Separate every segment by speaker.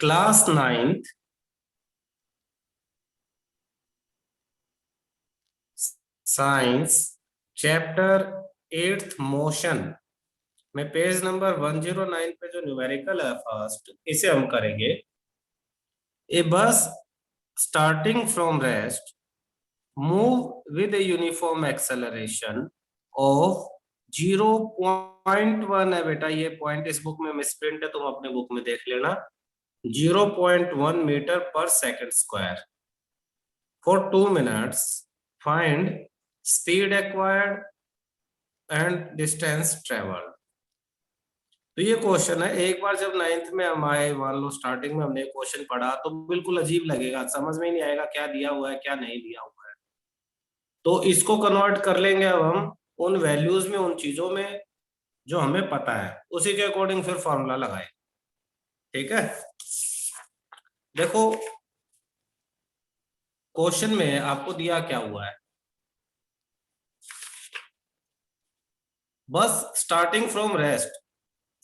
Speaker 1: Class 9th science chapter 8th motion में page number 109 पे जो न्यूमेरिकल है फर्स्ट, इसे हम करेंगे। ए बस starting from rest move with a uniform acceleration of 0.1 है बेटा, ये पॉइंट इस बुक में मिसप्रिंट है, तुम अपने बुक में देख लेना। 0.1 मीटर पर second square for 2 minutes, find speed acquired and distance travelled. तो ये क्वेश्चन है। एक बार जब 9th में हम आए, मान लो स्टार्टिंग में हमने क्वेश्चन पढ़ा, तो बिल्कुल अजीब लगेगा, समझ में ही नहीं आएगा क्या दिया हुआ है क्या नहीं दिया हुआ है। तो इसको कन्वर्ट कर लेंगे अब हम उन वैल्यूज में, उन चीजों में जो हमें पता है, उसी के अकॉर्डिंग फिर फॉर्मूला लगाए। ठीक है, देखो क्वेश्चन में आपको दिया क्या हुआ है, बस starting from rest.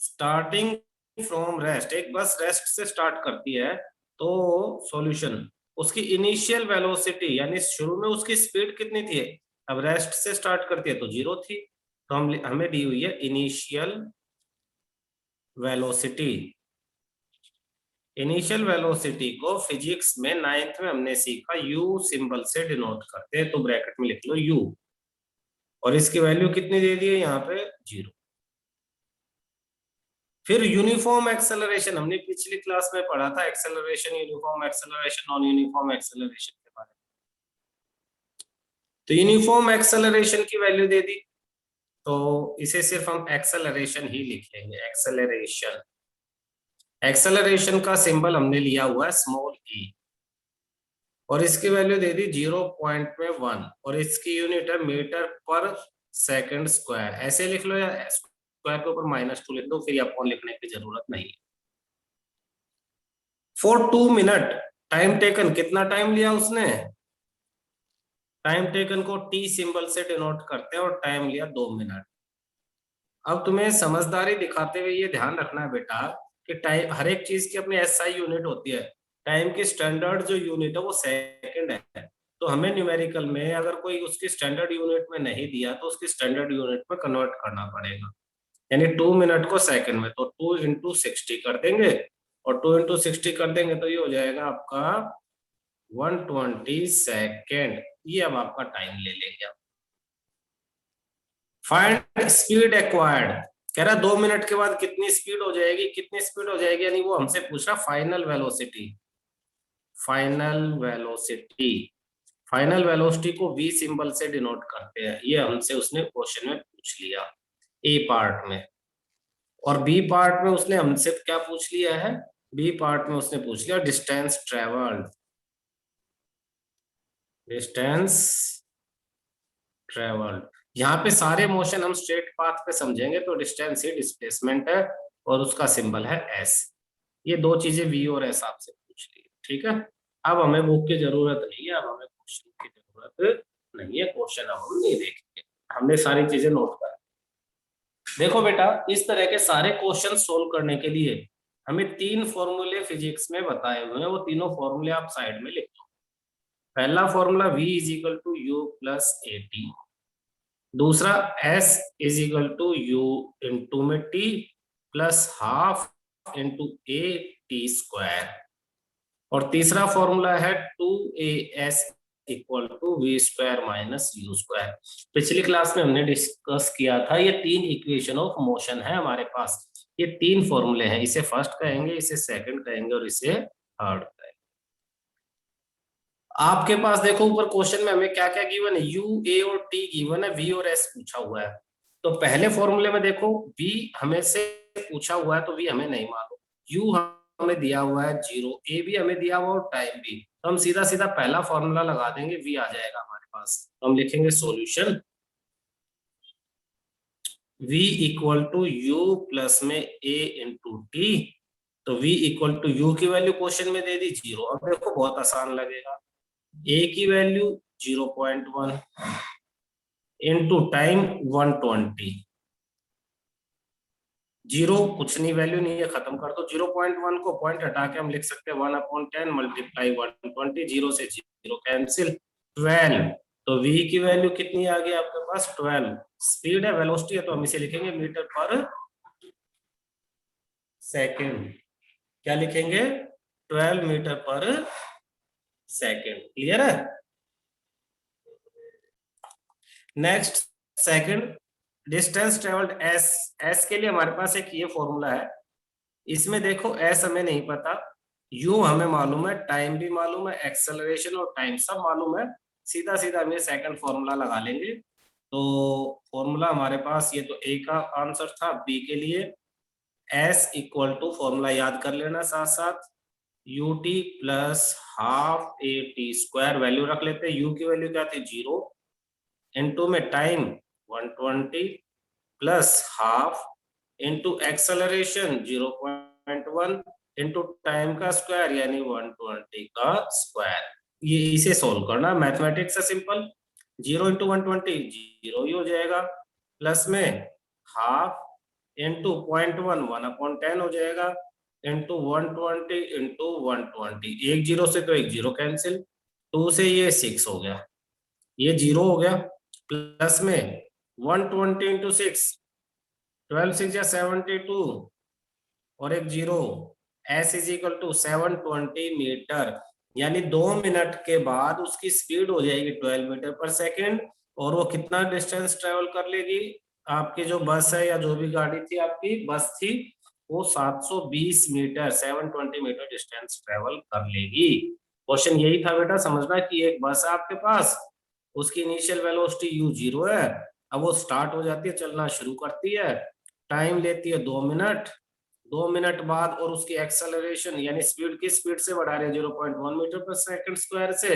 Speaker 1: Starting from rest, एक बस रेस्ट से स्टार्ट करती है, तो सॉल्यूशन उसकी इनिशियल वेलोसिटी यानी शुरू में उसकी स्पीड कितनी थी, अब रेस्ट से स्टार्ट करती है तो 0 थी, तो हमें दी हुई है इनिशियल वेलोसिटी। इनिशियल वेलोसिटी को फिजिक्स में 9th में हमने सीखा यू सिंबल से डिनोट करते हैं, तो ब्रैकेट में लिख लो यू, और इसकी वैल्यू कितनी दे दी है यहाँ पे 0। फिर यूनिफॉर्म एक्सेलरेशन हमने पिछली क्लास में पढ़ा था, acceleration, uniform acceleration, non uniform acceleration के बारे में। तो यूनिफॉर्म एक्सेलरेशन की वैल्यू दे दी, तो इसे सिर्फ हम एक्सेलरेशन ही लिख लेंगे, एक्सेलरेशन। एक्सेलरेशन का सिंबल हमने लिया हुआ है स्मॉल ई, और इसकी वैल्यू दे दी 0.1, और इसकी यूनिट है मीटर पर सेकंड स्क्वायर। ऐसे लिख लो, या स्क्वायर के ऊपर -2 लिख दो, फिर अपॉन लिखने की जरूरत नहीं है। फॉर 2 मिनट, टाइम टेकन, कितना टाइम लिया उसने, टाइम टेकन को टी सिंबल से डिनोट करते हैं, और टाइम लिया 2 मिनट। अब तुम्हें समझदारी दिखाते हुए ये ध्यान रखना है बेटा कि टाइम, हर एक चीज की अपनी एसआई यूनिट होती है। टाइम की स्टैंडर्ड जो यूनिट है वो सेकंड है, तो हमें न्यूमेरिकल में अगर कोई उसकी स्टैंडर्ड यूनिट में नहीं दिया तो उसकी स्टैंडर्ड यूनिट में कन्वर्ट करना पड़ेगा। यानी 2 मिनट को सेकंड में, तो 2 इंटू 60 कर देंगे, और 2 इंटू 60 कर देंगे तो ये हो जाएगा आपका 120 सेकेंड। ये अब आपका टाइम ले लेंगे आप। फाइंड स्पीड एक्वायर्ड, कह रहा 2 मिनट के बाद कितनी स्पीड हो जाएगी, कितनी स्पीड हो जाएगी, यानी वो हमसे पूछ रहा final velocity. Final velocity, final velocity को v सिंबल से डिनोट करते हैं, ये हमसे उसने क्वेश्चन में पूछ लिया ए पार्ट में। और बी पार्ट में उसने हमसे क्या पूछ लिया है, बी पार्ट में उसने पूछ लिया डिस्टेंस ट्रेवल्ड। डिस्टेंस ट्रेवल्ड, यहाँ पे सारे मोशन हम स्ट्रेट पाथ पे समझेंगे, तो डिस्टेंस ही डिस्प्लेसमेंट है, और उसका सिंबल है एस। ये दो चीजें वी और एस आपसे पूछ ली, ठीक है। अब हमें बुक की जरूरत नहीं है, अब हमें क्वेश्चन की जरूरत नहीं है, क्वेश्चन अब हम नहीं देखेंगे, हमने सारी चीजें नोट कर। देखो बेटा, इस तरह के सारे क्वेश्चन सोल्व करने के लिए हमें 3 फॉर्मूले फिजिक्स में बताए हुए हैं, वो तीनों फॉर्मूले आप साइड में लिख लो। पहला formula v is equal to u plus a t, दूसरा s is equal to u into में t plus half into a t square, और तीसरा फॉर्मूला है 2as equal to v square minus u square. पिछली class में हमने discuss किया था, ये 3 इक्वेशन ऑफ मोशन है हमारे पास, ये 3 फॉर्मूले हैं, इसे फर्स्ट कहेंगे, इसे सेकंड कहेंगे, और इसे थर्ड कहेंगे। आपके पास देखो ऊपर क्वेश्चन में हमें क्या क्या गिवन है, यू, ए और टी गिवन है, वी और एस पूछा हुआ है। तो पहले फॉर्मूले में देखो वी हमें से पूछा हुआ है, तो वी हमें नहीं मालूम, यू हमें दिया हुआ है 0, ए भी हमें दिया हुआ और टाइम भी, तो हम सीधा सीधा पहला फॉर्मूला लगा देंगे, वी आ जाएगा हमारे पास। तो हम लिखेंगे solution v equal to u plus में a इंटू टी। तो v इक्वल टू यू की वैल्यू क्वेश्चन में दे दी 0, अब देखो बहुत आसान लगेगा, a की वैल्यू 0.1 इंटू टाइम 120, जीरो कुछ नहीं, वैल्यू नहीं है, खत्म कर दो। 0.1 को पॉइंट हटा के हम लिख सकते हैं 1/10 मल्टीप्लाई 120, जीरो से जीरो कैंसिल, 12। तो v की वैल्यू कितनी आ गई आपके पास, 12। स्पीड है, वेलोसिटी है, तो हम इसे लिखेंगे मीटर पर सेकेंड। क्या लिखेंगे, 12 मीटर पर सेकेंड। क्लियर है। Next, second, distance travelled S. S के लिए हमारे पास एक ये फॉर्मूला है। इसमें देखो एस हमें नहीं पता, यू हमें मालूम है, टाइम भी मालूम है, एक्सेलरेशन और टाइम सब मालूम है। सीधा सीधा हम ये सेकंड फॉर्मूला लगा लेंगे। तो फॉर्मूला हमारे पास ये, तो ए का आंसर था। बी के लिए एस इक्वल टू, फॉर्मूला याद कर लेना साथ साथ, you t plus half a t square. Value रख लेते हैं, यू की वैल्यू क्या थी, 0, इनटू में time 120 plus half, into acceleration 0.1 into time का स्क्वायर यानी 120 का स्क्वायर। ये इसे सोल्व करना, मैथमेटिक्स है सिंपल। 0 × 120 जीरो ही हो जाएगा, प्लस में हाफ इंटू 0.1 1/10 हो जाएगा, इंटू 120 इंटू 120। एक जीरो से तो एक जीरो कैंसिल, 2 से ये 6 हो गया, ये जीरो हो गया, प्लस में 120 इंटू 6, 12 6 या 72 और एक जीरो। S is equal to 720 meter, यानी 2 मिनट के बाद उसकी स्पीड हो जाएगी 12 मीटर पर सेकेंड। और वो कितना डिस्टेंस ट्रेवल कर लेगी, आपकी जो बस है या जो भी गाड़ी थी, आपकी बस थी, वो 720 मीटर, 720 मीटर डिस्टेंस ट्रेवल कर लेगी। क्वेश्चन यही था बेटा, समझना कि एक बस है आपके पास, उसकी इनिशियल वेलोसिटी u 0 है। अब वो स्टार्ट हो जाती है, चलना शुरू करती है, टाइम लेती है 2 मिनट, 2 मिनट बाद, और उसकी एक्सेलरेशन यानी स्पीड की स्पीड से बढ़ा रहे हैं 0.1 मीटर पर सेकंड स्क्वायर से।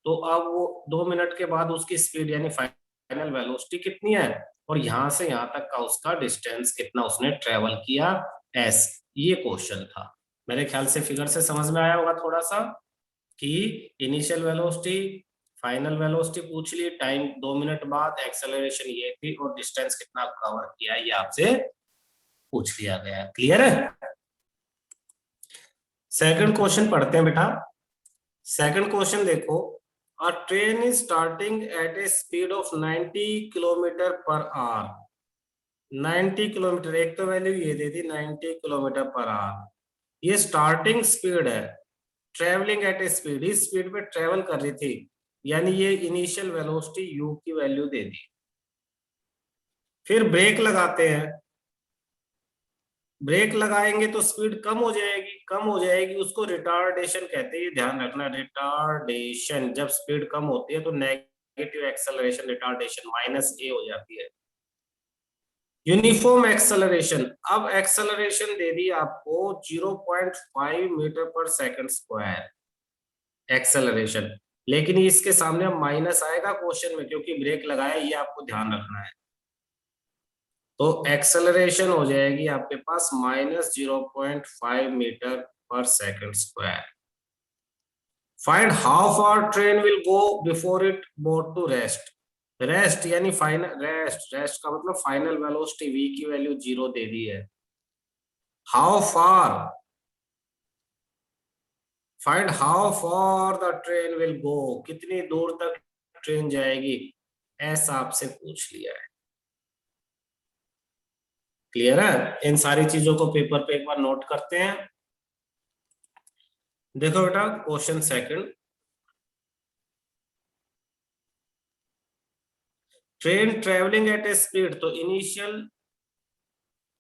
Speaker 1: तो अब वो 2 मिनट के बाद उसकी स्पीड यानी फाइनल वेलोसिटी कितनी है, और यहां से यहां तक का उसका डिस्टेंस कितना उसने ट्रेवल किया, एस। ये क्वेश्चन था। मेरे ख्याल से फिगर से समझ में आया होगा थोड़ा सा, कि इनिशियल वेलोसिटी, फाइनल वेलोसिटी पूछ ली, टाइम 2 मिनट बाद, एक्सेलरेशन ये थी, और डिस्टेंस कितना कवर किया ये आपसे पूछ लिया गया। क्लियर है। सेकंड क्वेश्चन पढ़ते हैं बेटा। सेकंड क्वेश्चन देखो, अ train is starting at A speed of 90 kilometre per hour. 90 kilometre, एक तो वैल्यू ये दे दी 90 किलोमीटर पर आवर, ये स्टार्टिंग स्पीड है। ट्रेवलिंग एट ए स्पीड, इस स्पीड पे ट्रेवल कर रही थी, यानी ये इनिशियल वेलोसिटी u की वैल्यू दे दी। फिर ब्रेक लगाते हैं, ब्रेक लगाएंगे तो स्पीड कम हो जाएगी, कम हो जाएगी, उसको रिटार्डेशन कहते हैं, ये ध्यान रखना, रिटार्डेशन। जब स्पीड कम होती है तो नेगेटिव एक्सेलरेशन, रिटार्डेशन -a हो जाती है। यूनिफॉर्म एक्सेलरेशन, अब एक्सेलरेशन दे दी आपको 0.5 मीटर पर सेकंड स्क्वायर एक्सेलरेशन, लेकिन इसके सामने माइनस आएगा क्वेश्चन में, क्योंकि ब्रेक लगाया, ये आपको ध्यान रखना है। तो एक्सेलरेशन हो जाएगी आपके पास -0.5 मीटर पर second square. Find how far train will go before it brought to rest. Rest यानी फाइनल, रेस्ट का मतलब फाइनल वेलोसिटी v की वैल्यू 0 दे दी है। How far, find how far the train will go, कितनी दूर तक ट्रेन जाएगी, ऐसा आपसे पूछ लिया है। क्लियर है। इन सारी चीजों को पेपर पे एक बार नोट करते हैं। देखो बेटा question second, train travelling at A speed, तो इनिशियल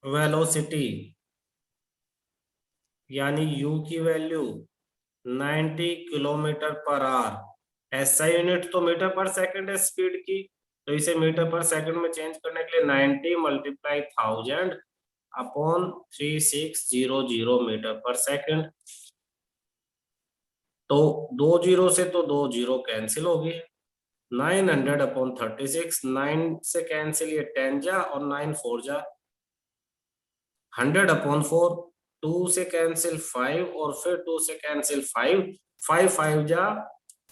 Speaker 1: वेलोसिटी यानी u की वैल्यू 90 किलोमीटर पर आवर। ऐसा यूनिट तो मीटर पर सेकंड है स्पीड की, तो इसे मीटर पर सेकंड में चेंज करने के लिए 90 मल्टीप्लाई 1000 अपॉन 3600 मीटर पर सेकंड। तो 2 जीरो से तो 2 जीरो कैंसिल हो गई, 900 अपॉन 36, 9 से कैंसिल ये 10 जा, और 9 4 जा 100 अपॉन 4, 2 से कैंसिल 5, और फिर 2 से कैंसिल 5, 5 5 जा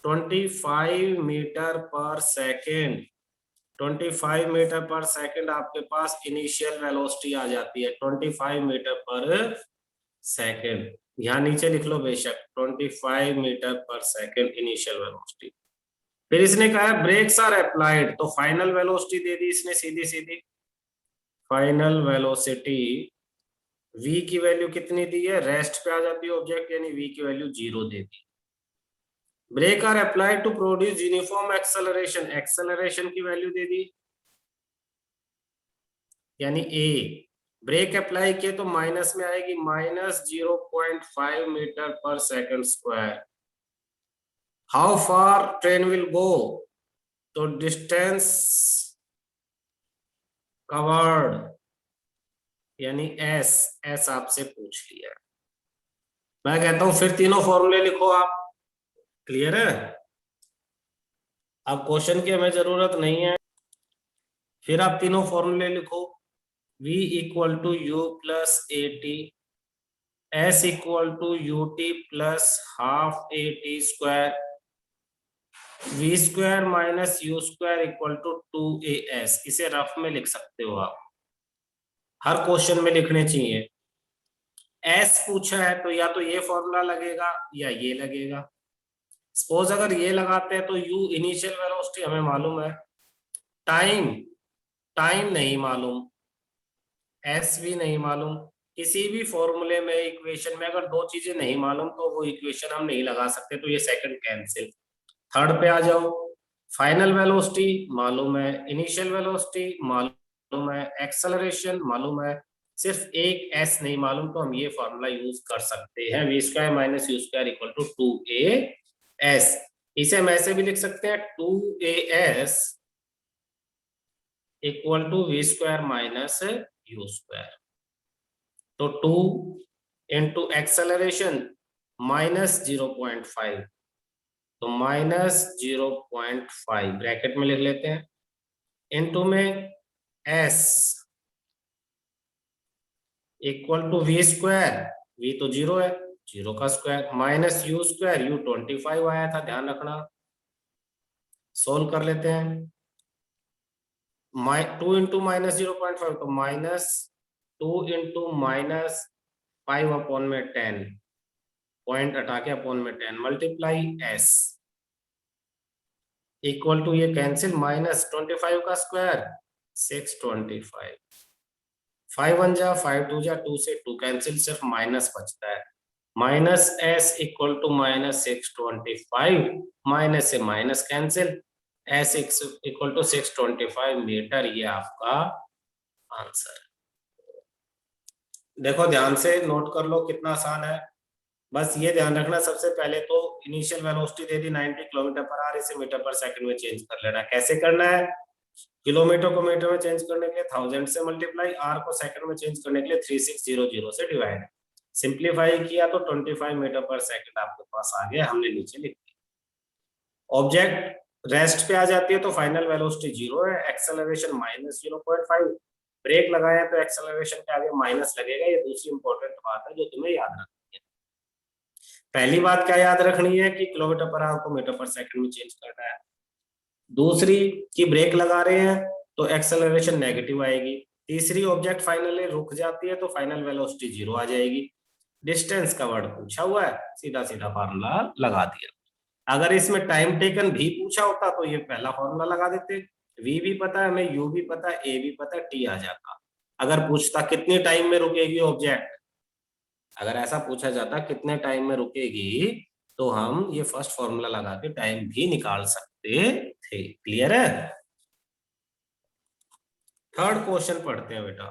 Speaker 1: 25 मीटर पर सेकेंड, 25 मीटर पर सेकंड आपके पास इनिशियल वेलोसिटी आ जाती है, 25 मीटर पर सेकंड। यहाँ नीचे लिख लो बेशक 25 मीटर पर सेकंड इनिशियल वेलोसिटी। फिर इसने कहा है ब्रेक्स आर अप्लाइड, तो फाइनल वेलोसिटी दे दी इसने सीधी सीधी। फाइनल वेलोसिटी v की वैल्यू कितनी दी है, रेस्ट पे आ जाती है ऑब्जेक्ट, यानी v की वैल्यू 0 दे दी। Brake are applied to produce uniform acceleration, acceleration की वैल्यू दे दी यानी a। ब्रेक अप्लाई किए तो माइनस में आएगी, -0.5 मीटर पर second square. How far train will गो, तो डिस्टेंस कवर्ड यानी एस आपसे पूछ लिया। मैं कहता हूं फिर तीनों फॉर्मूले लिखो आप। क्लियर है? अब क्वेश्चन की हमें जरूरत नहीं है, फिर आप तीनों फॉर्मूले लिखो। v equal to u plus a t, s equal to u t plus half a t square, v square minus u square equal to 2as। इसे रफ में लिख सकते हो आप, हर क्वेश्चन में लिखने चाहिए। एस पूछा है तो या तो ये फॉर्मूला लगेगा या ये लगेगा। सपोज अगर ये लगाते हैं तो u इनिशियल वेलोसिटी हमें मालूम है, टाइम टाइम नहीं मालूम, एस भी नहीं मालूम। किसी भी फॉर्मूले में इक्वेशन में अगर दो चीजें नहीं मालूम तो वो इक्वेशन हम नहीं लगा सकते, तो ये सेकंड कैंसिल। थर्ड पे आ जाओ, फाइनल वेलोसिटी मालूम है, इनिशियल वेलोसिटी मालूम है, एक्सेलरेशन मालूम है, सिर्फ एक एस नहीं मालूम, तो हम ये फॉर्मूला यूज कर सकते हैं, v square minus u square equal to 2as। इसे हम ऐसे भी लिख सकते हैं 2as equal to v square minus u square. तो 2 इंटू एक्सेलरेशन -0.5, तो -0.5 ब्रैकेट में लिख लेते हैं, इनटू में s equal to v square, v तो 0 है, 0 का square minus u square, u 25 आया था ध्यान रखना। सोल्व कर लेते हैं, 2 इंटू -0.5 तो -2 इंटू -5 अपॉन में 10, पॉइंट हटा के अपॉन में 10 मल्टीप्लाई s इक्वल टू ये कैंसिल -25 का स्क्वायर 625, 5 1 जा 5 2 जा 2 से 2 कैंसिल, सिर्फ माइनस बचता है, minus s equal to -625, minus से minus cancel, s equal to 625 metre, ये आपका आंसर। देखो ध्यान से नोट कर लो कितना आसान है। बस ये ध्यान रखना, सबसे पहले तो इनिशियल वेलोसिटी दे दी 90 किलोमीटर पर आवर, इसे मीटर पर सेकंड में चेंज कर लेना। कैसे करना है, किलोमीटर को मीटर में चेंज करने के लिए 1000 से मल्टीप्लाई, आर को सेकंड में चेंज करने के लिए 3600 से डिवाइड। सिंप्लीफाई किया तो 25 मीटर पर सेकंड आपके पास आ गया, हमने नीचे लिख दिया। ऑब्जेक्ट रेस्ट पे आ जाती है तो फाइनल वेलोसिटी 0 है, एक्सेलरेशन -0.5, ब्रेक लगाया तो एक्सेलरेशन के आगे माइनस लगेगा। ये दूसरी इंपॉर्टेंट बात है जो तुम्हें याद रखना। पहली बात क्या याद रखनी है कि किलोमीटर पर आवर को मीटर पर सेकंड में चेंज करना है। दूसरी कि ब्रेक लगा रहे हैं तो एक्सेलरेशन नेगेटिव आएगी। तीसरी ऑब्जेक्ट फाइनली रुक जाती है तो फाइनल वेलोसिटी 0 आ जाएगी। डिस्टेंस कवर्ड पूछा हुआ है, सीधा सीधा फार्मूला लगा दिया। अगर इसमें टाइम टेकन भी पूछा होता तो ये पहला फार्मूला लगा देते, v भी पता है हमें, u भी पता है, a भी पता है, t आ जाता। अगर पूछता कितने टाइम में रुकेगी ऑब्जेक्ट, अगर ऐसा पूछा जाता कितने टाइम में रुकेगी, तो हम ये फर्स्ट फॉर्मूला लगा के टाइम भी निकाल सकते थे। क्लियर है? थर्ड क्वेश्चन पढ़ते हैं बेटा।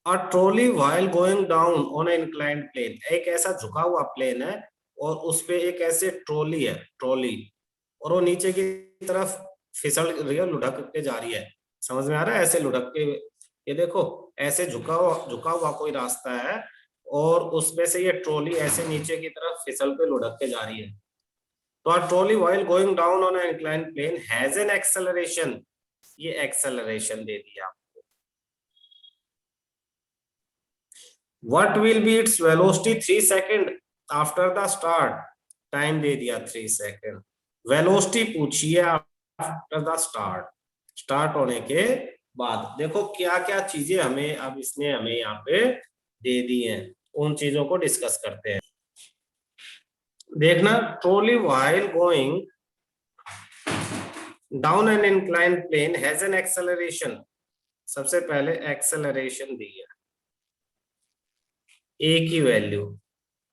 Speaker 1: A trolley while going down on a inclined plane, एक ऐसा झुका हुआ प्लेन है और उस पे एक ऐसे ट्रॉली है, ट्रॉली, और वो नीचे की तरफ फिसल रही है, लुढ़क के जा रही है। समझ में आ रहा है? ऐसे लुढ़क के, ये देखो ऐसे झुका हुआ कोई रास्ता है और उसपे से ये ट्रॉली ऐसे नीचे की तरफ फिसल के लुढ़क के जा रही है। तो a trolley while going down on an inclined plane has an acceleration, ये एक्सेलरेशन दे दिया आपको। What will be its velocity 3 second after the start, time दे दिया 3 सेकेंड। वेलोसिटी पूछी है आफ्टर द स्टार्ट होने के बाद। देखो क्या क्या चीजें हमें अब इसने हमें यहाँ पे दे दी हैं, उन चीजों को डिस्कस करते हैं। देखना, trolley while going down an incline plane has an acceleration. सबसे पहले एक्सेलरेशन दी है, ए की वैल्यू।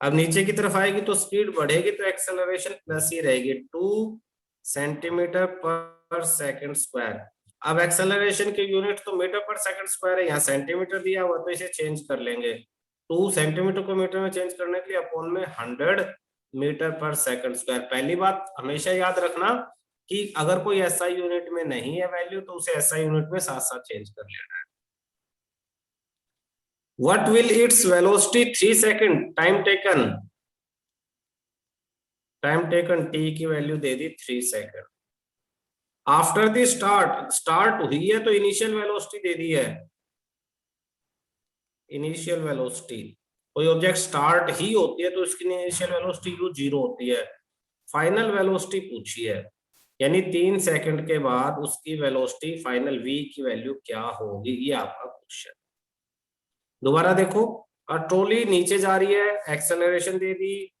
Speaker 1: अब नीचे की तरफ आएगी तो स्पीड बढ़ेगी तो एक्सेलरेशन प्लस ही रहेगी, 2 cm/s²। अब एक्सेलरेशन की यूनिट तो मीटर/s² है, यहाँ सेंटीमीटर दिया हुआ तो इसे चेंज कर लेंगे। 2 सेंटीमीटर को मीटर में चेंज करने के लिए अपॉन में 100 मीटर/s²। पहली बात हमेशा याद रखना कि अगर कोई एसआई यूनिट में नहीं है वैल्यू तो उसे एसआई यूनिट में साथ साथ चेंज कर लेना है। What will its velocity 3 second time taken? Time taken t की वैल्यू दे दी 3 सेकंड। आफ्टर द स्टार्ट हुई है तो इनिशियल वेलोसिटी दे दी है। इनिशियल वेलोसिटी, कोई ऑब्जेक्ट स्टार्ट ही होती है तो उसकी इनिशियल वेलोसिटी u 0 होती है। फाइनल वेलोसिटी पूछी है, यानी 3 सेकंड के बाद उसकी वेलोसिटी फाइनल v की वैल्यू क्या होगी, ये आपका क्वेश्चन। दोबारा देखो, ट्रॉली नीचे जा रही है, एक्सेलरेशन दे दी,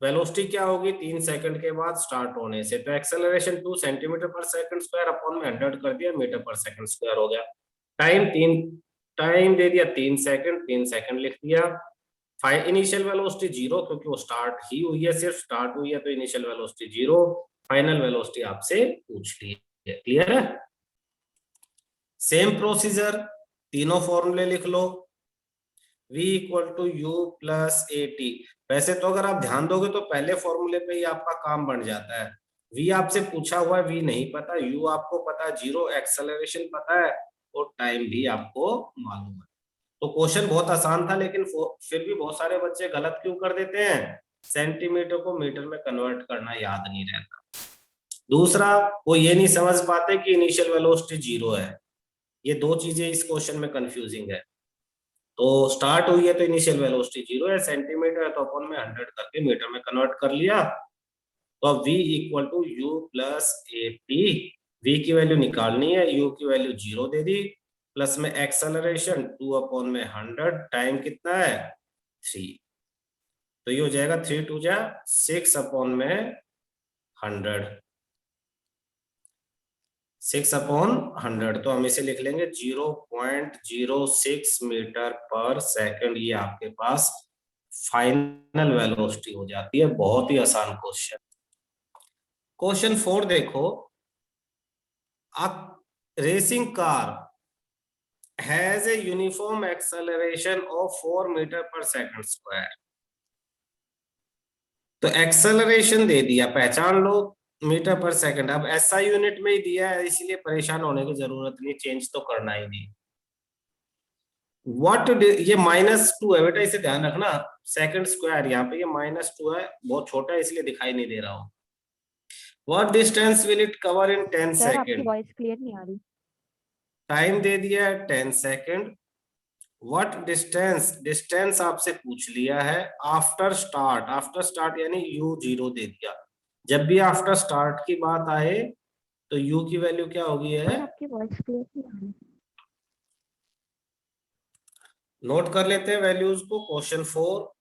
Speaker 1: वेलोसिटी क्या होगी 3 सेकंड के बाद स्टार्ट होने से, तो एक्सेलरेशन 2 cm/s² अपॉन में 100 कर दिया मीटर/s² हो गया। टाइम दे दिया 3 सेकंड, 3 सेकंड लिख दिया। इनिशियल वेलोसिटी 0 क्योंकि वो स्टार्ट ही हुई है, सिर्फ स्टार्ट हुई है तो इनिशियल वेलोसिटी 0। फाइनल वेलोसिटी आपसे पूछ ली है, क्लियर है। सेम प्रोसीजर, तीनों फॉर्मूले लिख लो। v equal to u plus a t. वैसे तो अगर आप ध्यान दोगे तो पहले फॉर्मूले पे ही आपका काम बन जाता है। v आपसे पूछा हुआ है, v नहीं पता, u आपको पता है 0, एक्सेलरेशन पता है और टाइम भी आपको मालूम है। तो क्वेश्चन बहुत आसान था, लेकिन फिर भी बहुत सारे बच्चे गलत क्यों कर देते हैं, सेंटीमीटर को मीटर में कन्वर्ट करना याद नहीं रहता। दूसरा, वो ये नहीं समझ पाते कि इनिशियल वेलोसिटी 0 है। ये दो चीजें इस क्वेश्चन में कंफ्यूजिंग है। तो स्टार्ट हुई है तो इनिशियल वेलोसिटी 0 है, सेंटीमीटर है तो अपन में 100 करके मीटर में कन्वर्ट कर लिया। तो अब v equal to u plus a t, v की वैल्यू निकालनी है, u की वैल्यू 0 दे दी, प्लस में एक्सेलरेशन 2 अपॉन में 100, टाइम कितना है 3, तो ये हो जाएगा 3 2 जा 6 अपॉन में 100, 6/100, तो हम इसे लिख लेंगे 0.06 मीटर/सेकंड। ये आपके पास फाइनल वेलोसिटी हो जाती है। बहुत ही आसान क्वेश्चन। क्वेश्चन 4 देखो, अ racing car has a uniform acceleration of 4 मीटर/s²। तो एक्सेलरेशन दे दिया, पहचान लो मीटर/सेकंड। अब एसआई यूनिट में ही दिया है इसलिए परेशान होने की जरूरत नहीं, चेंज तो करना ही नहीं। ये -2 है बेटा, इसे ध्यान रखना, सेकंड स्क्वायर, यहाँ पे ये -2 है, बहुत छोटा है इसलिए दिखाई नहीं दे रहा हो। What distance will it cover in 10
Speaker 2: sir आपकी
Speaker 1: सेकंड।
Speaker 2: वॉइस क्लियर नहीं आ रही।
Speaker 1: टाइम दे दिया है 10 सेकंड। व्हाट डिस्टेंस आपसे पूछ लिया है आफ्टर स्टार्ट यानी u 0 दे दिया। जब भी आफ्टर स्टार्ट की बात आए तो u की वैल्यू क्या होगी है,
Speaker 2: सर आपकी वॉइस क्लियर नहीं आ रही।
Speaker 1: नोट कर लेते हैं वैल्यूज को। क्वेश्चन 4,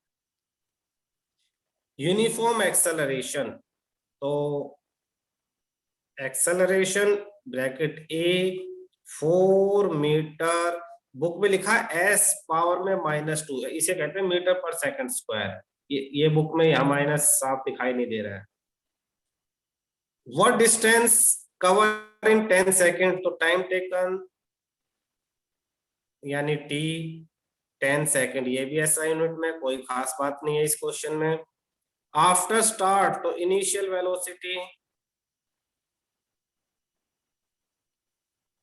Speaker 1: यूनिफॉर्म एक्सेलरेशन, तो acceleration bracket a 4 meter, book में लिखा s पावर में -2 है, इसे कहते हैं मीटर/s²। ये बुक में यहाँ माइनस साफ दिखाई नहीं दे रहा है। What distance cover in 10 second, तो टाइम टेकन यानी t 10 सेकंड, ये भी ऐसा यूनिट में, कोई खास बात नहीं है इस क्वेश्चन में। आफ्टर स्टार्ट तो इनिशियल वेलोसिटी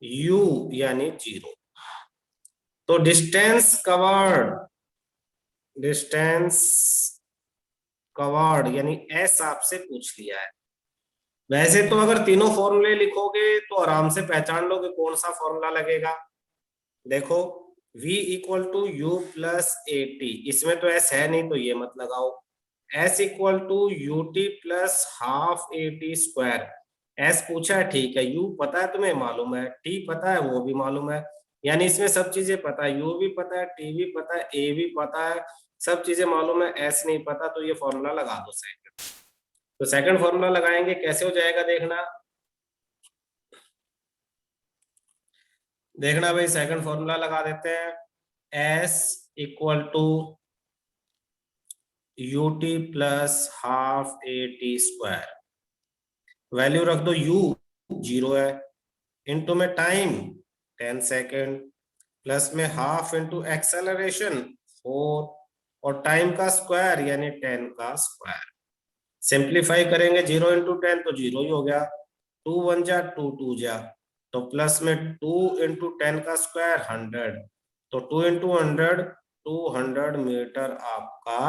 Speaker 1: u यानी 0। तो डिस्टेंस कवर्ड यानी s आपसे पूछ लिया है। वैसे तो अगर तीनों फॉर्मूले लिखोगे तो आराम से पहचान लोगे कौन सा फॉर्मूला लगेगा। देखो, v equal to u plus a t, इसमें तो s है नहीं तो ये मत लगाओ। s equal to u t plus half a t square, s पूछा है ठीक है, यू पता है तुम्हें मालूम है, टी पता है वो भी मालूम है, यानी इसमें सब चीजें पता है, यू भी पता है, टी भी पता है, ए भी पता है, सब चीजें मालूम है, एस नहीं पता, तो ये फॉर्मूला लगा दो सेकंड। तो सेकंड फॉर्मूला लगाएंगे, कैसे हो जाएगा देखना, देखना भाई सेकंड फॉर्मूला लगा देते हैं, s equal to u t plus half a t square, value रख दो, यू 0 है, इनटू में टाइम 10 सेकेंड, प्लस में हाफ इंटू एक्सेलरेशन 4, और टाइम का स्क्वायर यानी 10 का स्क्वायर। सिंप्लीफाई करेंगे 0 इंटू 10 तो 0 ही हो गया, 2 1 जा 2 2 जा, तो प्लस में 2 इंटू 10 का स्क्वायर 100, तो 2 इंटू 100 200 मीटर आपका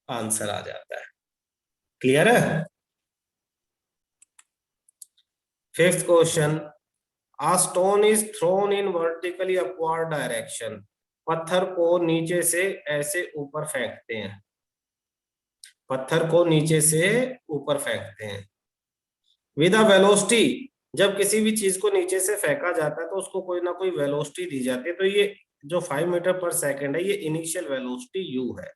Speaker 1: आंसर आ जाता है। क्लियर है? Fifth question, A stone is thrown in vertically upward direction. पत्थर को नीचे से ऐसे ऊपर फेंकते हैं, पत्थर को नीचे से ऊपर फेंकते हैं विद अ वेलोसिटी, जब किसी भी चीज को नीचे से फेंका जाता है तो उसको कोई ना कोई वेलोसिटी दी जाती है, तो ये जो 5 मीटर पर सेकंड है ये इनिशियल वेलोसिटी यू है।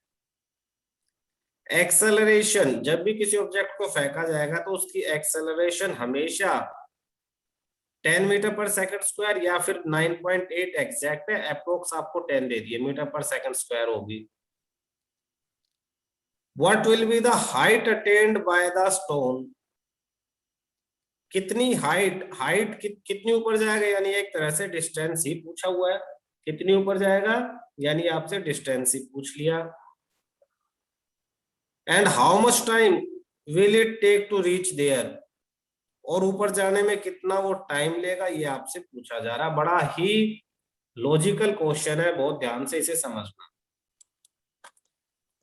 Speaker 1: एक्सेलरेशन, जब भी किसी ऑब्जेक्ट को फेंका जाएगा तो उसकी एक्सेलरेशन हमेशा 10 मीटर पर सेकंड स्क्वायर या फिर 9.8 एग्जैक्ट है, अप्रोक्स आपको 10 दे दिए मीटर पर सेकंड स्क्वायर होगी। What will be the height attend by the stone, कितनी हाइट, कितनी ऊपर जाएगा, यानी एक तरह से डिस्टेंस ही पूछा हुआ है, कितनी ऊपर जाएगा यानी आपसे डिस्टेंस ही पूछ लिया। And how much time will it take to reach there, और ऊपर जाने में कितना वो टाइम लेगा ये आपसे पूछा जा रहा। बड़ा ही लॉजिकल क्वेश्चन है, बहुत ध्यान से इसे समझना।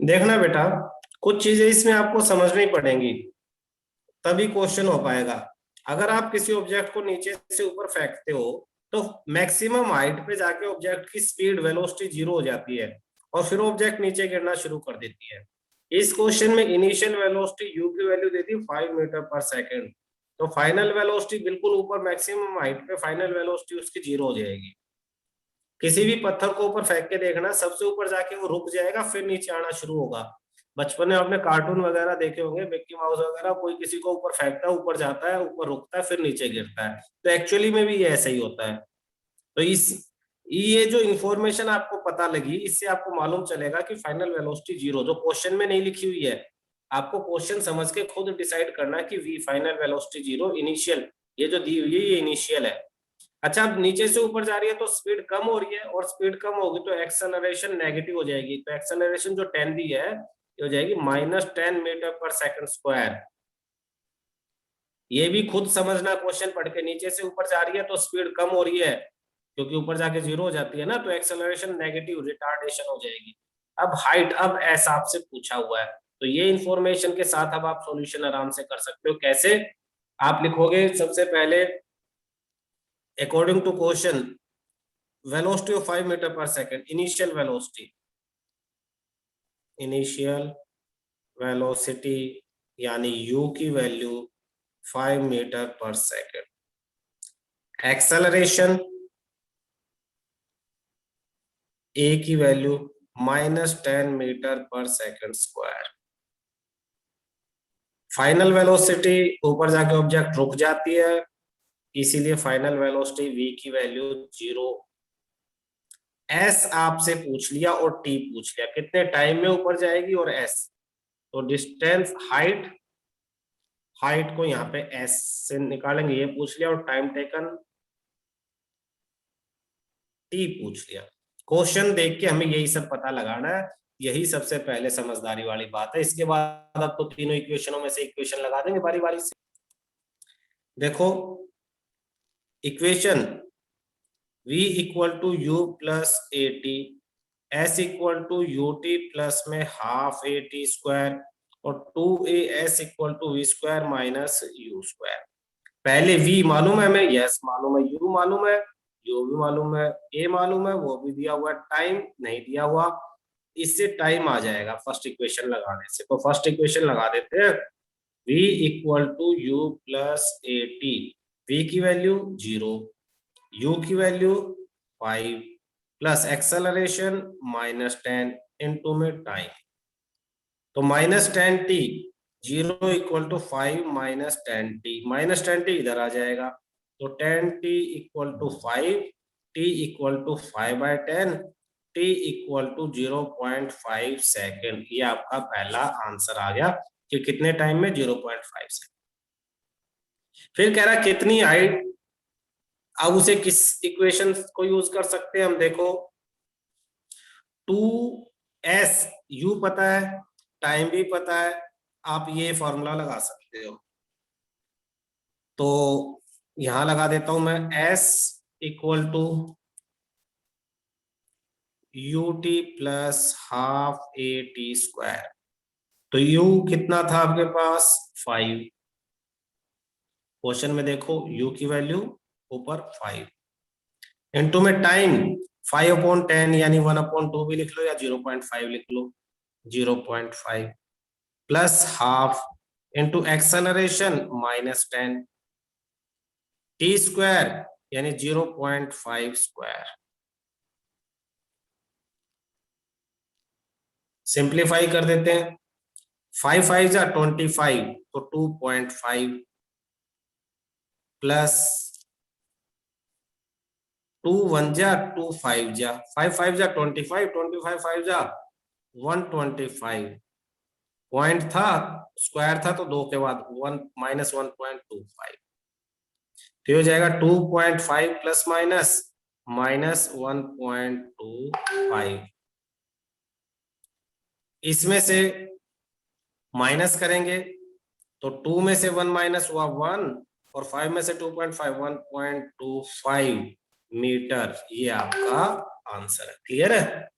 Speaker 1: देखना बेटा, कुछ चीजें इसमें आपको समझनी पड़ेंगी तभी क्वेश्चन हो पाएगा। अगर आप किसी ऑब्जेक्ट को नीचे से ऊपर फेंकते हो तो मैक्सिमम हाइट पे जाके ऑब्जेक्ट की स्पीड वेलोसिटी 0 हो जाती है और फिर ऑब्जेक्ट नीचे गिरना शुरू कर देती है। इस क्वेश्चन में इनिशियल वेलोसिटी यू की वैल्यू दे दी 5 मीटर पर सेकंड, तो फाइनल वेलोसिटी बिल्कुल ऊपर मैक्सिमम हाइट पे फाइनल वेलोसिटी उसकी 0 हो जाएगी। किसी भी पत्थर को ऊपर फेंक के देखना, सबसे ऊपर जाके वो रुक जाएगा फिर नीचे आना शुरू होगा। बचपन में आपने कार्टून वगैरह देखे होंगे, मिक्की माउस वगैरह, कोई किसी को ऊपर फेंकता है, ऊपर जाता है, ऊपर रुकता है, फिर नीचे गिरता है, तो एक्चुअली में भी ये ऐसा ही होता है। तो इस ये जो इंफॉर्मेशन आपको पता लगी, इससे आपको मालूम चलेगा कि फाइनल वेलोसिटी 0 जो क्वेश्चन में नहीं लिखी हुई है, आपको क्वेश्चन समझ के खुद डिसाइड करना कि वी फाइनल वेलोसिटी 0 इनिशियल, ये जो दी हुई है ये इनिशियल है। अच्छा, अब नीचे से ऊपर जा रही है तो स्पीड कम हो रही है, और स्पीड कम होगी तो एक्सेलरेशन नेगेटिव हो जाएगी, तो एक्सेलरेशन जो 10 दी है ये हो जाएगी -10 मीटर पर सेकंड स्क्वायर। ये भी खुद समझना क्वेश्चन पढ़ के, नीचे से ऊपर जा रही है तो स्पीड कम हो रही है क्योंकि ऊपर जाके 0 हो जाती है ना, तो एक्सेलरेशन नेगेटिव रिटार्डेशन हो जाएगी। अब हाइट, अब ऐसा आपसे पूछा हुआ है, तो ये इंफॉर्मेशन के साथ अब आप सॉल्यूशन आराम से कर सकते हो। कैसे? आप लिखोगे सबसे पहले according to question velocity of 5 meter पर सेकंड, इनिशियल वेलोसिटी यानी u की वैल्यू 5 मीटर पर सेकंड, एक्सेलरेशन a की वैल्यू -10 मीटर पर सेकंड स्क्वायर, फाइनल वेलोसिटी ऊपर जाके ऑब्जेक्ट रुक जाती है इसीलिए फाइनल वेलोसिटी v की वैल्यू 0। s आपसे पूछ लिया और t पूछ लिया, कितने टाइम में ऊपर जाएगी और s, तो डिस्टेंस हाइट को यहाँ पे s से निकालेंगे, ये पूछ लिया, और टाइम टेकन t पूछ लिया। क्वेश्चन देख के हमें यही सब पता लगाना है, यही सबसे पहले समझदारी वाली बात है। इसके बाद अब तो तीनों इक्वेशनों में से इक्वेशन लगा देंगे बारी बारी से। देखो equation v equal to u plus a t, s equal to u t plus में हाफ ए टी स्क्वायर, और 2as equal to v square minus u square. पहले v मालूम है हमें, यस मालूम है, u मालूम है, u भी मालूम है, a मालूम है, वो भी दिया हुआ है, टाइम नहीं दिया हुआ, इससे टाइम आ जाएगा फर्स्ट इक्वेशन लगाने से। तो फर्स्ट इक्वेशन लगा देते हैं, v equal to u plus a t, v की वैल्यू 0, u की वैल्यू 5 प्लस एक्सेलरेशन -10 इनटू में टाइम। तो -10t, 0 equal to 5 -10t, -10t इधर आ जाएगा, तो 10t equal to 5, t equal to 5/10, t equal to 0.5 second. ये आपका पहला आंसर आ गया कि कितने टाइम में 0.5 सेकेंड। फिर कह रहा कितनी हाइट, अब उसे किस इक्वेशन को यूज कर सकते हैं हम, देखो 2s, u पता है, टाइम भी पता है, आप ये फॉर्मूला लगा सकते हो। तो यहां लगा देता हूं मैं, s इक्वल टू ut प्लस हाफ ए टी स्क्वायर। तो u कितना था आपके पास 5, क्वेश्चन में देखो u की वैल्यू ऊपर 5 इनटू में टाइम 5/10 यानी 1/2 भी लिख लो या 0.5 लिख लो, 0.5 plus half into acceleration -10 T square यानी 0.5 स्क्वायर। सिंप्लीफाई कर देते हैं, 5 5 जा 25, तो 2.5 प्लस 2 1 जा 2 5 जा 5 5 जा 25, 25 5 जा 125, पॉइंट था स्क्वायर था तो 2 के बाद 1 -1.25, तो हो जाएगा 2.5 प्लस माइनस -1.25। इसमें से माइनस करेंगे तो 2 में से 1 माइनस हुआ 1 और 5 में से 2.5 1.25 मीटर। ये आपका आंसर है। क्लियर है?